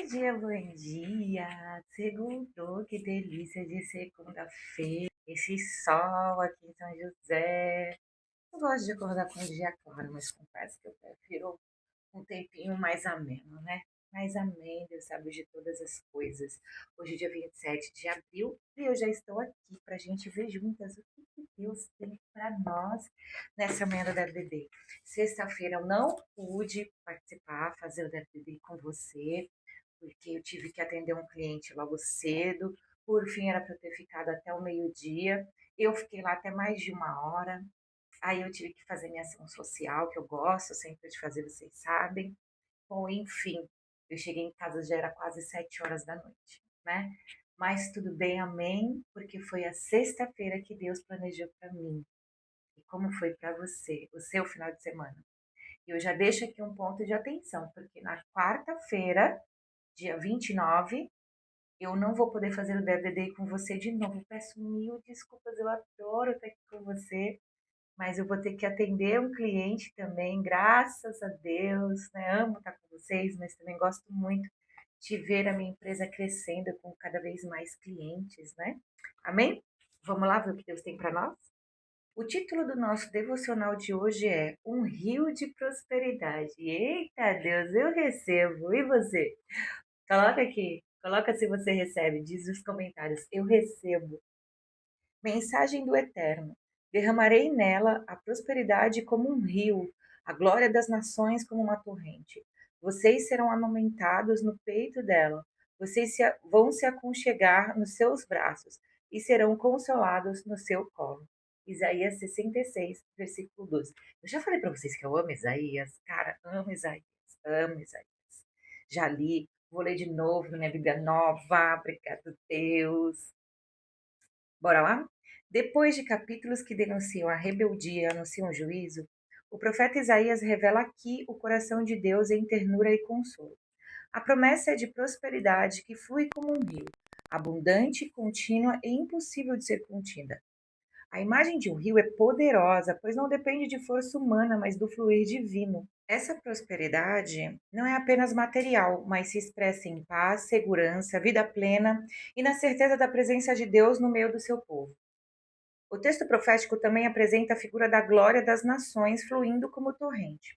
dia, bom dia! Segundou, que delícia de segunda-feira. Esse sol aqui em São José. Eu gosto de acordar com o dia claro, mas confesso que eu prefiro um tempinho mais ameno, né? Mais ameno, Deus sabe de todas as coisas. Hoje, dia 27 de abril, e eu já estou aqui para a gente ver juntas o que Deus tem para nós nessa manhã do DDD. Sexta-feira eu não pude participar, fazer o DDD com você, porque eu tive que atender um cliente logo cedo. Por fim, era para eu ter ficado até o meio-dia. Eu fiquei lá até mais de uma hora. Aí eu tive que fazer minha ação social, que eu gosto sempre de fazer, vocês sabem. Bom, enfim, eu cheguei em casa, já era quase 7 horas da noite, né? Mas tudo bem, amém, porque foi a sexta-feira que Deus planejou para mim. E como foi para você, o seu final de semana? E eu já deixo aqui um ponto de atenção, porque na quarta-feira, dia 29, eu não vou poder fazer o DVD com você de novo. Peço mil desculpas, eu adoro estar aqui com você, mas eu vou ter que atender um cliente também, graças a Deus, né? Amo estar com vocês, mas também gosto muito de ver a minha empresa crescendo com cada vez mais clientes, né? Amém? Vamos lá ver o que Deus tem para nós? O título do nosso devocional de hoje é Um Rio de Prosperidade. Eita Deus, eu recebo. E você? Coloca aqui, coloca se você recebe, diz nos comentários. Eu recebo. Mensagem do Eterno. Derramarei nela a prosperidade como um rio, a glória das nações como uma torrente. Vocês serão amamentados no peito dela. Vão se aconchegar nos seus braços e serão consolados no seu colo. Isaías 66, versículo 12. Eu já falei para vocês que eu amo Isaías. Cara, amo Isaías. Amo Isaías. Já li, vou ler de novo na minha Bíblia nova. Obrigado, Deus. Bora lá? Depois de capítulos que denunciam a rebeldia e anunciam o juízo, o profeta Isaías revela aqui o coração de Deus em ternura e consolo. A promessa é de prosperidade que flui como um rio, abundante, contínua e impossível de ser contida. A imagem de um rio é poderosa, pois não depende de força humana, mas do fluir divino. Essa prosperidade não é apenas material, mas se expressa em paz, segurança, vida plena e na certeza da presença de Deus no meio do seu povo. O texto profético também apresenta a figura da glória das nações fluindo como torrente.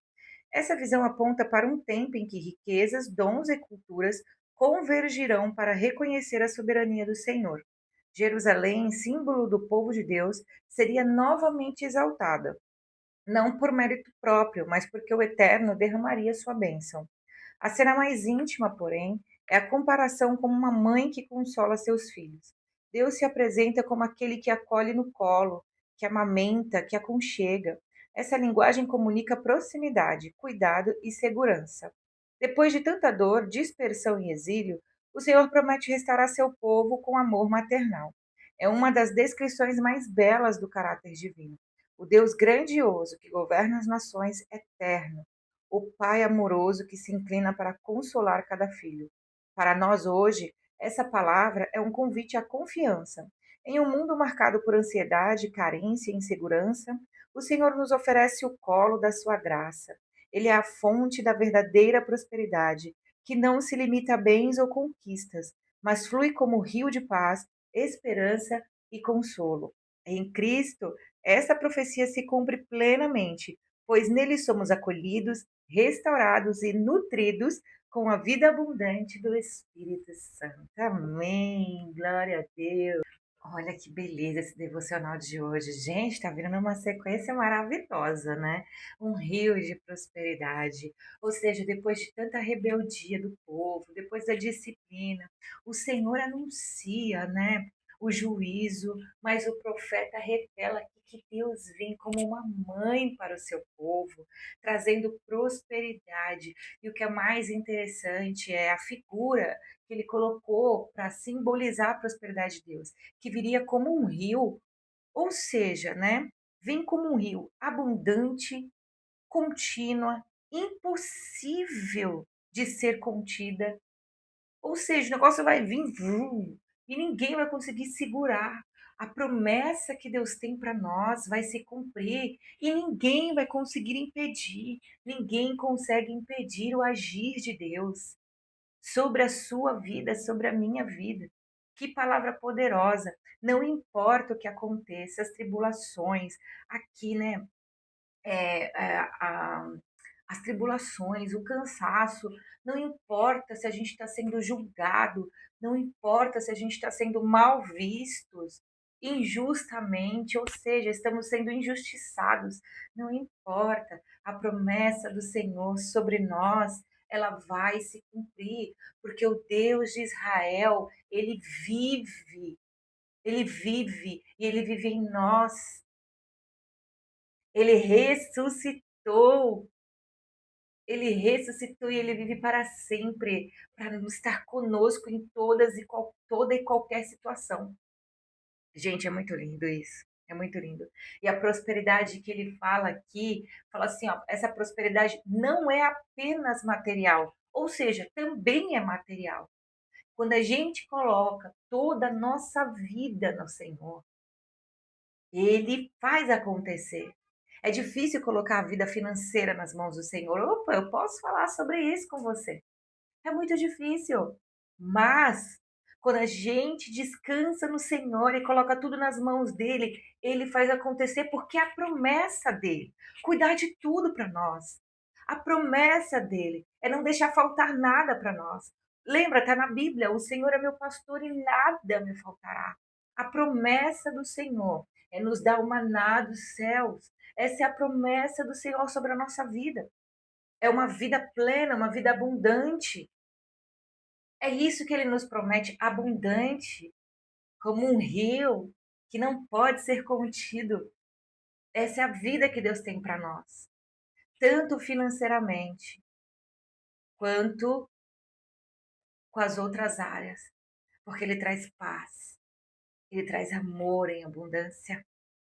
Essa visão aponta para um tempo em que riquezas, dons e culturas convergirão para reconhecer a soberania do Senhor. Jerusalém, símbolo do povo de Deus, seria novamente exaltada, não por mérito próprio, mas porque o Eterno derramaria sua bênção. A cena mais íntima, porém, é a comparação com uma mãe que consola seus filhos. Deus se apresenta como aquele que acolhe no colo, que amamenta, que aconchega. Essa linguagem comunica proximidade, cuidado e segurança. Depois de tanta dor, dispersão e exílio, o Senhor promete restaurar seu povo com amor maternal. É uma das descrições mais belas do caráter divino. O Deus grandioso que governa as nações, eterno, o Pai amoroso que se inclina para consolar cada filho. Para nós hoje, essa palavra é um convite à confiança. Em um mundo marcado por ansiedade, carência e insegurança, o Senhor nos oferece o colo da sua graça. Ele é a fonte da verdadeira prosperidade, que não se limita a bens ou conquistas, mas flui como rio de paz, esperança e consolo. Em Cristo, essa profecia se cumpre plenamente, pois nele somos acolhidos, restaurados e nutridos com a vida abundante do Espírito Santo. Amém. Glória a Deus. Olha que beleza esse devocional de hoje. Gente, tá virando uma sequência maravilhosa, né? Um rio de prosperidade. Ou seja, depois de tanta rebeldia do povo, depois da disciplina, o Senhor anuncia, né? O juízo, mas o profeta revela aqui que Deus vem como uma mãe para o seu povo, trazendo prosperidade. E o que é mais interessante é a figura que ele colocou para simbolizar a prosperidade de Deus, que viria como um rio, ou seja, né, vem como um rio abundante, contínua, impossível de ser contida, ou seja, o negócio vai vir vrum, e ninguém vai conseguir segurar. A promessa que Deus tem para nós vai se cumprir e ninguém vai conseguir impedir. Ninguém consegue impedir o agir de Deus. sobre a sua vida, sobre a minha vida. Que palavra poderosa! Não importa o que aconteça, as tribulações, aqui, né? As tribulações, o cansaço, não importa se a gente está sendo julgado, não importa se a gente está sendo mal vistos injustamente, ou seja, estamos sendo injustiçados, não importa, a promessa do Senhor sobre nós, ela vai se cumprir, porque o Deus de Israel, ele vive e ele vive em nós, ele ressuscitou. Ele ressuscitou e ele vive para sempre, para estar conosco em toda e qualquer situação. Gente, é muito lindo isso. É muito lindo. E a prosperidade que ele fala aqui, fala assim, ó, essa prosperidade não é apenas material, ou seja, também é material. Quando a gente coloca toda a nossa vida no Senhor, ele faz acontecer. É difícil colocar a vida financeira nas mãos do Senhor. Opa, eu posso falar sobre isso com você. É muito difícil. Mas quando a gente descansa no Senhor e coloca tudo nas mãos dele, ele faz acontecer porque é a promessa dele, cuidar de tudo para nós. A promessa dele é não deixar faltar nada para nós. Lembra, está na Bíblia, o Senhor é meu pastor e nada me faltará. A promessa do Senhor é nos dar o maná dos céus. Essa é a promessa do Senhor sobre a nossa vida. É uma vida plena, uma vida abundante. É isso que ele nos promete, abundante, como um rio que não pode ser contido. Essa é a vida que Deus tem para nós, tanto financeiramente quanto com as outras áreas, porque ele traz paz, ele traz amor em abundância.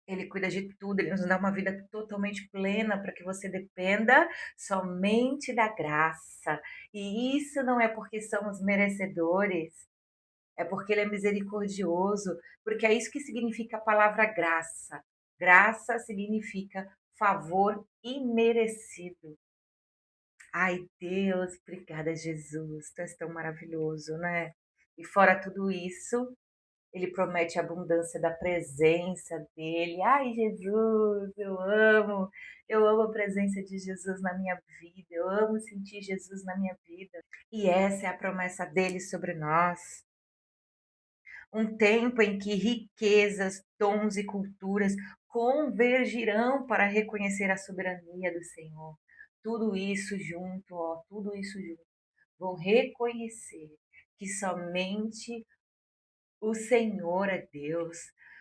Ele cuida de tudo, ele nos dá uma vida totalmente plena para que você dependa somente da graça. E isso não é porque somos merecedores, é porque ele é misericordioso, porque é isso que significa a palavra graça. Graça significa favor imerecido. Ai, Deus, obrigada, Jesus. Tu és tão maravilhoso, né? E fora tudo isso, ele promete a abundância da presença dele. Ai, Jesus, eu amo. Eu amo a presença de Jesus na minha vida. Eu amo sentir Jesus na minha vida. E essa é a promessa dele sobre nós. Um tempo em que riquezas, dons e culturas convergirão para reconhecer a soberania do Senhor. Tudo isso junto, ó, tudo isso junto, vão reconhecer que somente o Senhor é Deus,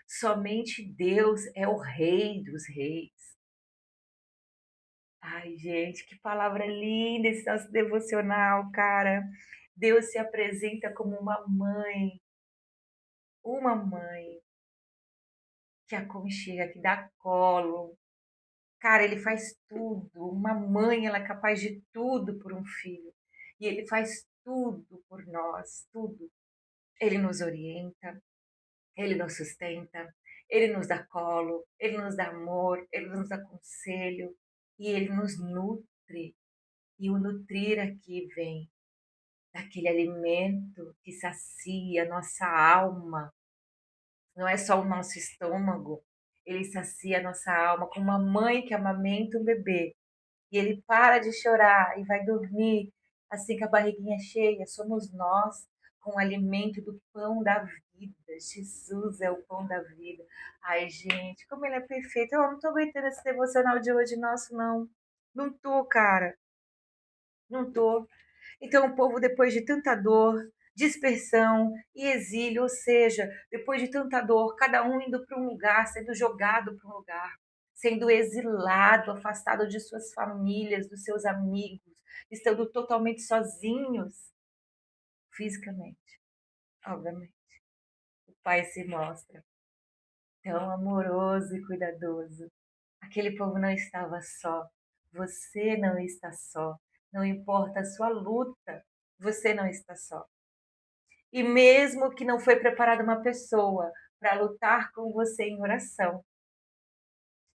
somente Deus é o Rei dos Reis. Ai, gente, que palavra linda esse nosso devocional, cara. Deus se apresenta como uma mãe que aconchega, que dá colo. Cara, ele faz tudo. Uma mãe, ela é capaz de tudo por um filho. E ele faz tudo por nós, tudo. Ele nos orienta, ele nos sustenta, ele nos dá colo, ele nos dá amor, ele nos dá conselho e ele nos nutre. E o nutrir aqui vem daquele alimento que sacia a nossa alma, não é só o nosso estômago, ele sacia a nossa alma como uma mãe que amamenta um bebê. E ele para de chorar e vai dormir assim com a barriguinha cheia. Somos nós com o alimento do pão da vida. Jesus é o pão da vida. Ai, gente, como ele é perfeito. Eu não tô aguentando esse devocional de hoje nosso, não. Não tô, cara. Não tô. Então, o povo, depois de tanta dor, dispersão e exílio, ou seja, depois de tanta dor, cada um indo para um lugar, sendo jogado para um lugar, sendo exilado, afastado de suas famílias, dos seus amigos, estando totalmente sozinhos, fisicamente, obviamente. O Pai se mostra tão amoroso e cuidadoso. Aquele povo não estava só. Você não está só. Não importa a sua luta, você não está só. E mesmo que não foi preparada uma pessoa para lutar com você em oração,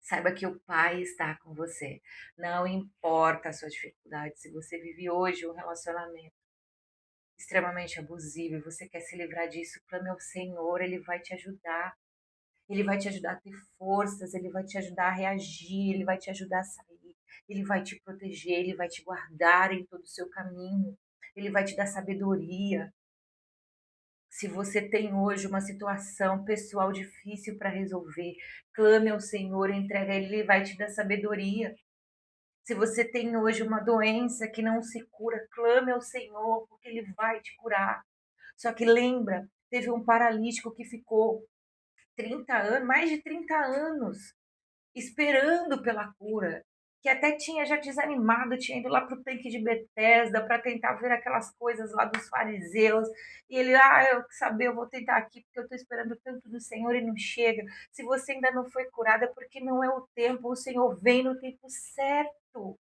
saiba que o Pai está com você. Não importa a sua dificuldade, se você vive hoje um relacionamento. extremamente abusivo e você quer se livrar disso, clame ao Senhor, Ele vai te ajudar. Ele vai te ajudar a ter forças, Ele vai te ajudar a reagir, Ele vai te ajudar a sair, Ele vai te proteger, Ele vai te guardar em todo o seu caminho, Ele vai te dar sabedoria. Se você tem hoje uma situação pessoal difícil para resolver, clame ao Senhor, entrega a Ele, Ele vai te dar sabedoria. Se você tem hoje uma doença que não se cura, clame ao Senhor, porque Ele vai te curar. Só que lembra, teve um paralítico que ficou 30 anos, mais de 30 anos, esperando pela cura, que até tinha já desanimado, tinha ido lá para o tanque de Betesda para tentar ver aquelas coisas lá dos fariseus, e ele, eu saber, eu vou tentar aqui, porque eu estou esperando tanto do Senhor e não chega. Se você ainda não foi curada, é porque não é o tempo, o Senhor vem no tempo certo.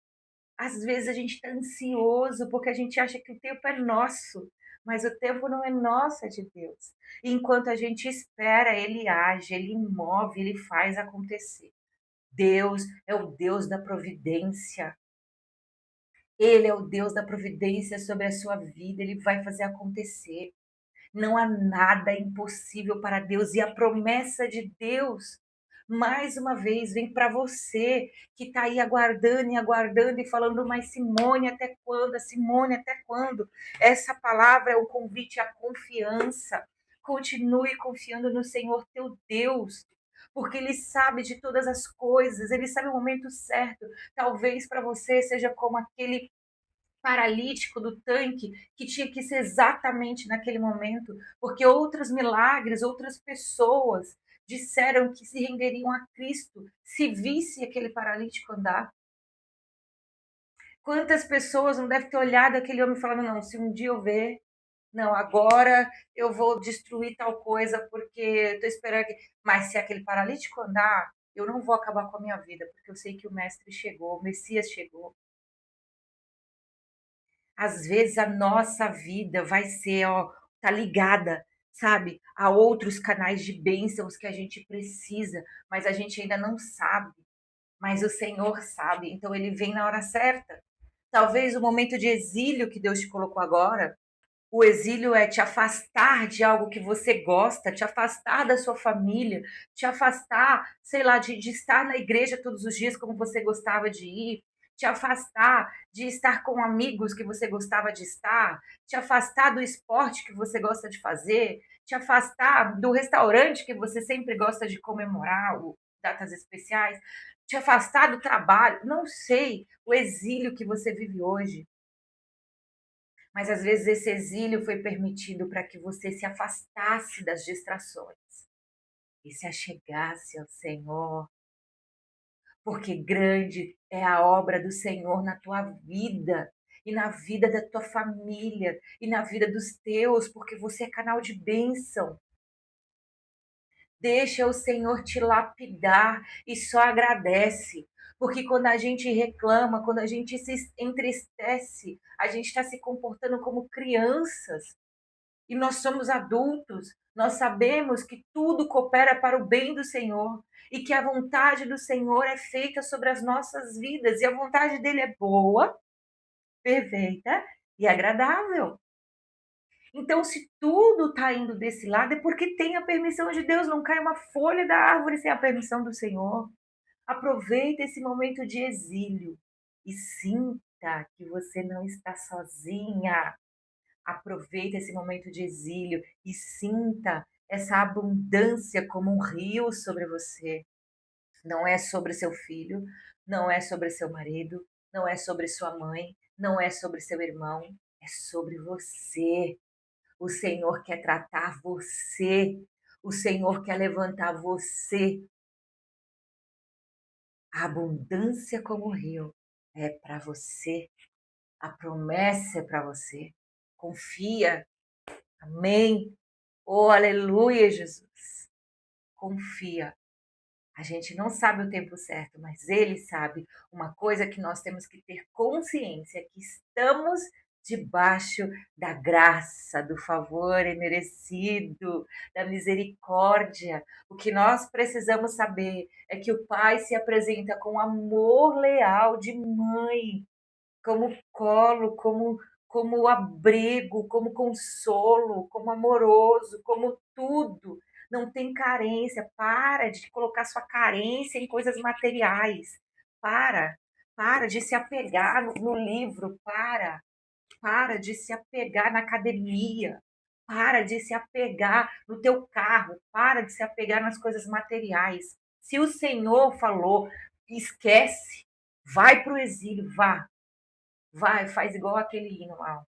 Às vezes a gente está ansioso porque a gente acha que o tempo é nosso, mas o tempo não é nosso, é de Deus. E enquanto a gente espera, Ele age, Ele move, Ele faz acontecer. Deus é o Deus da providência. Ele é o Deus da providência sobre a sua vida, Ele vai fazer acontecer. Não há nada impossível para Deus e a promessa de Deus, mais uma vez, vem para você que está aí aguardando e falando, mas Simone, até quando? Simone, até quando? Essa palavra é um convite à confiança. Continue confiando no Senhor teu Deus, porque Ele sabe de todas as coisas, Ele sabe o momento certo. Talvez para você seja como aquele paralítico do tanque que tinha que ser exatamente naquele momento, porque outros milagres, outras pessoas disseram que se renderiam a Cristo se visse aquele paralítico andar. Quantas pessoas não devem ter olhado aquele homem falando, não, se um dia eu ver, não, agora eu vou destruir tal coisa porque estou esperando que... Mas se aquele paralítico andar, eu não vou acabar com a minha vida, porque eu sei que o mestre chegou, o Messias chegou. Às vezes a nossa vida vai ser, ó, tá ligada, sabe, a outros canais de bênçãos que a gente precisa, mas a gente ainda não sabe. Mas o Senhor sabe, então ele vem na hora certa. Talvez o momento de exílio que Deus te colocou agora, o exílio é te afastar de algo que você gosta, te afastar da sua família, te afastar, sei lá, de estar na igreja todos os dias como você gostava de ir, te afastar de estar com amigos que você gostava de estar, te afastar do esporte que você gosta de fazer, te afastar do restaurante que você sempre gosta de comemorar, datas especiais, te afastar do trabalho, não sei, o exílio que você vive hoje. Mas às vezes esse exílio foi permitido para que você se afastasse das distrações e se achegasse ao Senhor, porque grande é a obra do Senhor na tua vida e na vida da tua família e na vida dos teus, porque você é canal de bênção. Deixa o Senhor te lapidar e só agradece. Porque quando a gente reclama, quando a gente se entristece, a gente está se comportando como crianças. E nós somos adultos, nós sabemos que tudo coopera para o bem do Senhor e que a vontade do Senhor é feita sobre as nossas vidas e a vontade dele é boa, perfeita e agradável. Então, se tudo está indo desse lado, é porque tem a permissão de Deus, não cai uma folha da árvore sem a permissão do Senhor. Aproveita esse momento de exílio e sinta que você não está sozinha. Aproveita esse momento de exílio e sinta essa abundância como um rio sobre você. Não é sobre seu filho, não é sobre seu marido, não é sobre sua mãe, não é sobre seu irmão, é sobre você. O Senhor quer tratar você. O Senhor quer levantar você. A abundância como o rio é para você. A promessa é para você. Confia. Amém. Oh, aleluia, Jesus. Confia. A gente não sabe o tempo certo, mas Ele sabe. Uma coisa que nós temos que ter consciência é que estamos debaixo da graça, do favor imerecido, da misericórdia. O que nós precisamos saber é que o Pai se apresenta com amor leal de mãe, como colo, como como abrigo, como consolo, como amoroso, como tudo. Não tem carência. Para de colocar sua carência em coisas materiais. Para. Para de se apegar no livro. Para de se apegar na academia. Para de se apegar no teu carro. Para de se apegar nas coisas materiais. Se o Senhor falou, esquece. Vai para o exílio, vá. Vai, faz igual aquele hino lá.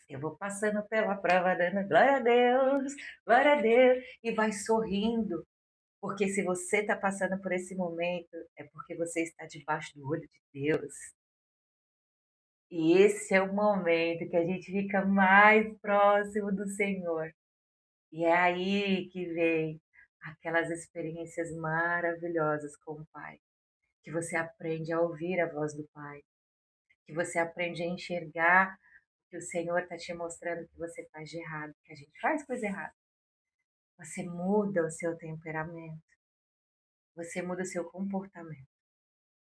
Eu vou passando pela prova, dando glória a Deus, e vai sorrindo. Porque se você está passando por esse momento, é porque você está debaixo do olho de Deus. E esse é o momento que a gente fica mais próximo do Senhor. E é aí que vem aquelas experiências maravilhosas com o Pai. Que você aprende a ouvir a voz do Pai. Que você aprende a enxergar que o Senhor está te mostrando que você faz de errado, que a gente faz coisa errada. Você muda o seu temperamento, você muda o seu comportamento,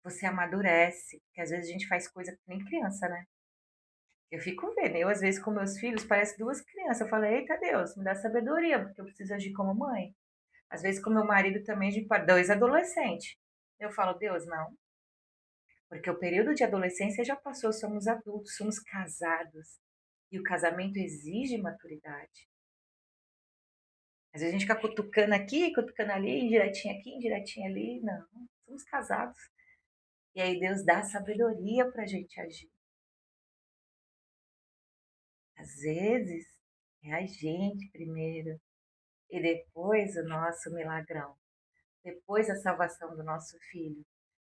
você amadurece, porque às vezes a gente faz coisa que nem criança, né? Eu fico vendo, eu às vezes com meus filhos parece duas crianças. Eu falo, eita Deus, me dá sabedoria, porque eu preciso agir como mãe. Às vezes com meu marido também, de dois adolescentes. Eu falo, Deus, não, porque o período de adolescência já passou, somos adultos, somos casados. E o casamento exige maturidade. Às vezes a gente fica cutucando aqui, cutucando ali, indiretinha aqui, indiretinha ali. Não, somos casados. E aí Deus dá sabedoria pra gente agir. Às vezes é a gente primeiro e depois o nosso milagrão. Depois a salvação do nosso filho.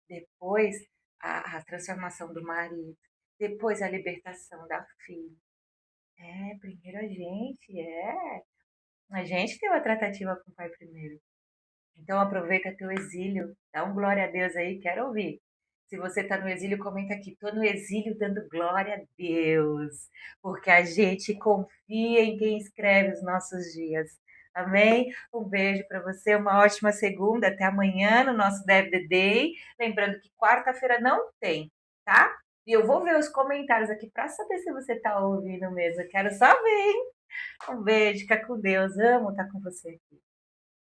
Depois a transformação do marido. Depois a libertação da filha. É, primeiro a gente, é. A gente tem uma tratativa com o pai primeiro. Então aproveita teu exílio, dá um glória a Deus aí, quero ouvir. Se você está no exílio, comenta aqui, estou no exílio dando glória a Deus, porque a gente confia em quem escreve os nossos dias. Amém? Um beijo para você, uma ótima segunda, até amanhã no nosso Dev the Day. Lembrando que quarta-feira não tem, tá? E eu vou ver os comentários aqui para saber se você está ouvindo mesmo. Eu quero só ver, hein? Um beijo, fica com Deus. Amo estar com você aqui.